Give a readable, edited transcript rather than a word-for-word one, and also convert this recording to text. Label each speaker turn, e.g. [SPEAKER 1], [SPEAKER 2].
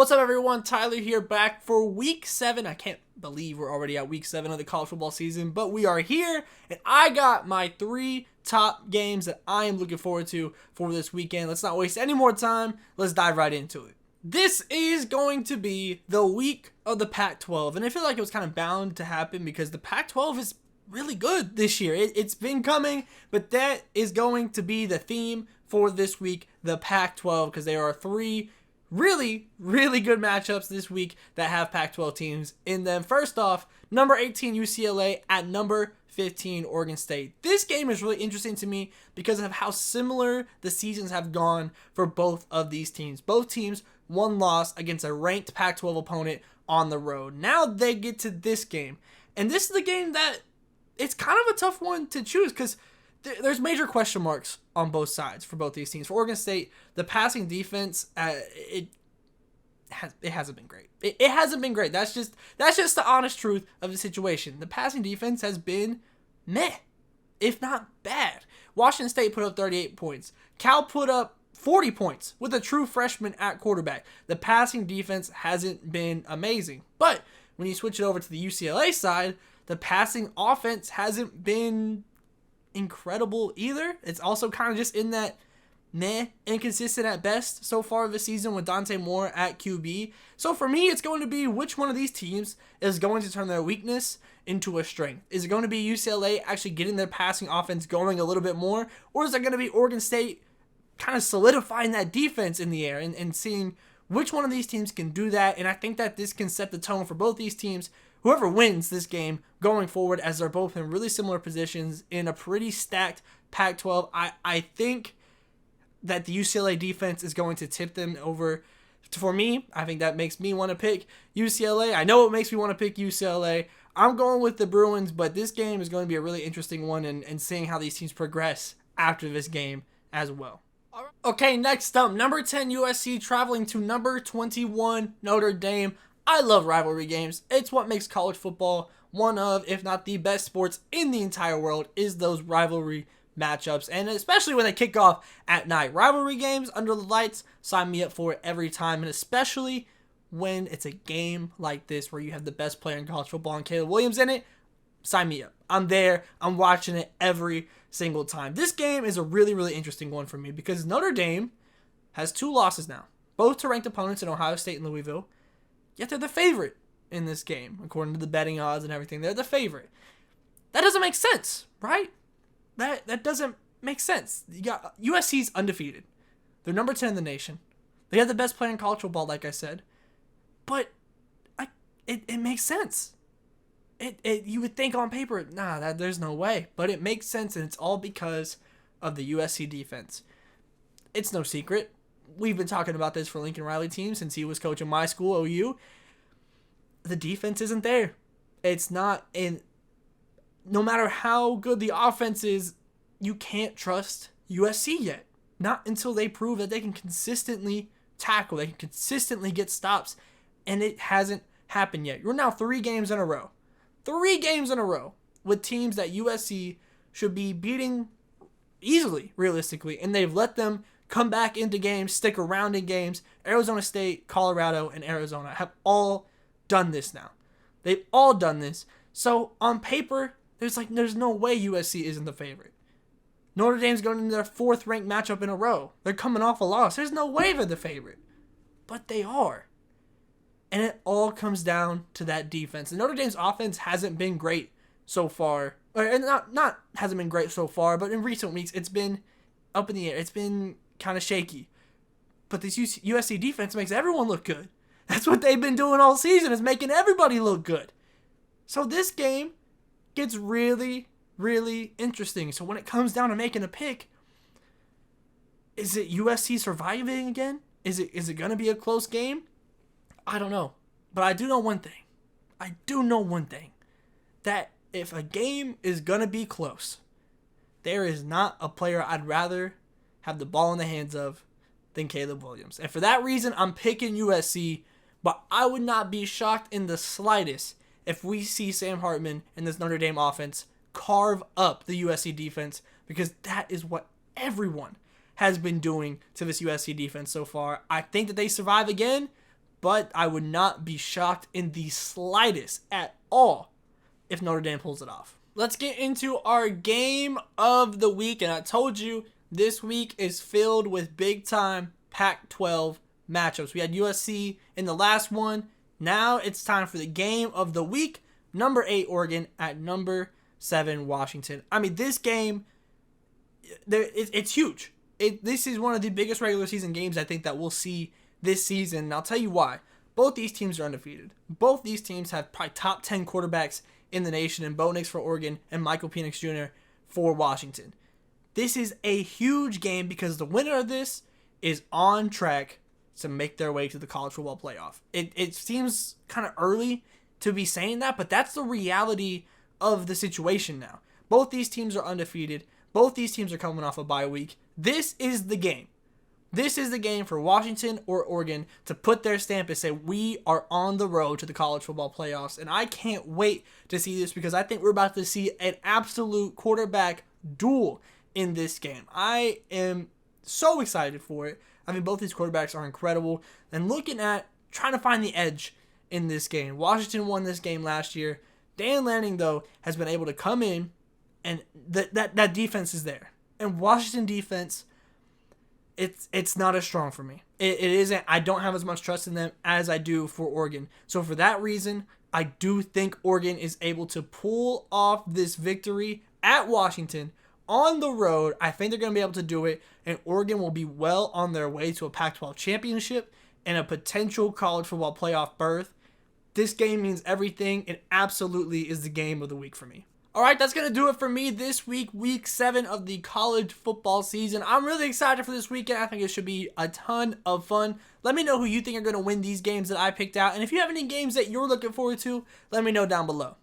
[SPEAKER 1] What's up, everyone? Tyler here, back for week 7. I can't believe we're already at week 7 of the college football season, but we are here, and I got my 3 top games that I am looking forward to for this weekend. Let's not waste any more time. Let's dive right into it. This is going to be the week of the Pac-12, and I feel like it was kind of bound to happen because the Pac-12 is really good this year. It's been coming, but that is going to be the theme for this week, the Pac-12, because there are 3 really good matchups this week that have Pac-12 teams in them. First off, number 18 UCLA at number 15 Oregon State. This game is really interesting to me because of how similar the seasons have gone for both of these teams. Both teams one loss against a ranked Pac-12 opponent on the road. Now they get to this game, and this is the game that it's kind of a tough one to choose because there's major question marks on both sides for both these teams. For Oregon State, the passing defense, it hasn't been great. It hasn't been great. That's just the honest truth of the situation. The passing defense has been meh, if not bad. Washington State put up 38 points. Cal put up 40 points with a true freshman at quarterback. The passing defense hasn't been amazing. But when you switch it over to the UCLA side, the passing offense hasn't been incredible either. It's also kind of just in that meh, inconsistent at best so far this season with Dante Moore at QB. So for me, it's going to be which one of these teams is going to turn their weakness into a strength. Is it going to be UCLA actually getting their passing offense going a little bit more, or is it going to be Oregon State kind of solidifying that defense in the air and seeing which one of these teams can do that? And I think that this can set the tone for both these teams. Whoever wins this game going forward, as they're both in really similar positions in a pretty stacked Pac-12, I think that the UCLA defense is going to tip them over. For me, I think that makes me want to pick UCLA. I know it makes me want to pick UCLA. I'm going with the Bruins, but this game is going to be a really interesting one and seeing how these teams progress after this game as well. Okay, next up, number 10 USC traveling to number 21 Notre Dame. I love rivalry games. It's what makes college football one of, if not the best sports in the entire world, is those rivalry matchups, and especially when they kick off at night. Rivalry games under the lights, sign me up for it every time, and especially when it's a game like this where you have the best player in college football and Caleb Williams in it, sign me up. I'm there. I'm watching it every single time. This game is a really interesting one for me because Notre Dame has 2 losses now, both to ranked opponents in Ohio State and Louisville. Yet they're the favorite in this game, according to the betting odds and everything. They're the favorite. That doesn't make sense, right? That doesn't make sense. You got USC's undefeated. They're number 10 in the nation. They have the best player in college football, like I said. But it makes sense. You would think on paper, there's no way. But it makes sense, and it's all because of the USC defense. It's no secret. We've been talking about this for Lincoln Riley team since he was coaching my school, OU. The defense isn't there. It's not in. No matter how good the offense is, you can't trust USC yet. Not until they prove that they can consistently tackle, they can consistently get stops, and it hasn't happened yet. You're now 3 games in a row. 3 games in a row with teams that USC should be beating easily, realistically, and they've let them come back into games, stick around in games. Arizona State, Colorado, and Arizona have all done this now. They've all done this. So on paper, there's no way USC isn't the favorite. Notre Dame's going into their 4th ranked matchup in a row. They're coming off a loss. There's no way they're the favorite. But they are. And it all comes down to that defense. And Notre Dame's offense hasn't been great so far. Or not hasn't been great so far, but in recent weeks it's been up in the air. It's been kind of shaky. But this USC defense makes everyone look good. That's what they've been doing all season, is making everybody look good. So this game gets really interesting. So when it comes down to making a pick, is it USC surviving again? Is it going to be a close game? I don't know. But I do know one thing. That if a game is going to be close, there is not a player I'd rather have the ball in the hands of than Caleb Williams. And for that reason, I'm picking USC, but I would not be shocked in the slightest if we see Sam Hartman and this Notre Dame offense carve up the USC defense, because that is what everyone has been doing to this USC defense so far. I think that they survive again, but I would not be shocked in the slightest at all if Notre Dame pulls it off. Let's get into our game of the week, and I told you this week is filled with big-time Pac-12 matchups. We had USC in the last one. Now it's time for the game of the week. Number 8 Oregon at number 7 Washington. I mean, this game, it's huge. This is one of the biggest regular season games I think that we'll see this season. And I'll tell you why. Both these teams are undefeated. Both these teams have probably top 10 quarterbacks in the nation, and Bo Nix for Oregon and Michael Penix Jr. for Washington. This is a huge game because the winner of this is on track to make their way to the college football playoff. It seems kind of early to be saying that, but that's the reality of the situation now. Both these teams are undefeated. Both these teams are coming off a bye week. This is the game. This is the game for Washington or Oregon to put their stamp and say, we are on the road to the college football playoffs. And I can't wait to see this because I think we're about to see an absolute quarterback duel in this game. I am so excited for it. I mean, both these quarterbacks are incredible. And looking at trying to find the edge in this game. Washington won this game last year. Dan Lanning, though, has been able to come in, and that defense is there. And Washington defense, it's not as strong for me. It isn't. I don't have as much trust in them as I do for Oregon. So for that reason, I do think Oregon is able to pull off this victory at Washington on the road. I think they're going to be able to do it, and Oregon will be well on their way to a Pac-12 championship and a potential college football playoff berth. This game means everything. It absolutely is the game of the week for me. All right, that's going to do it for me this week, week 7 of the college football season. I'm really excited for this weekend. I think it should be a ton of fun. Let me know who you think are going to win these games that I picked out. And if you have any games that you're looking forward to, let me know down below.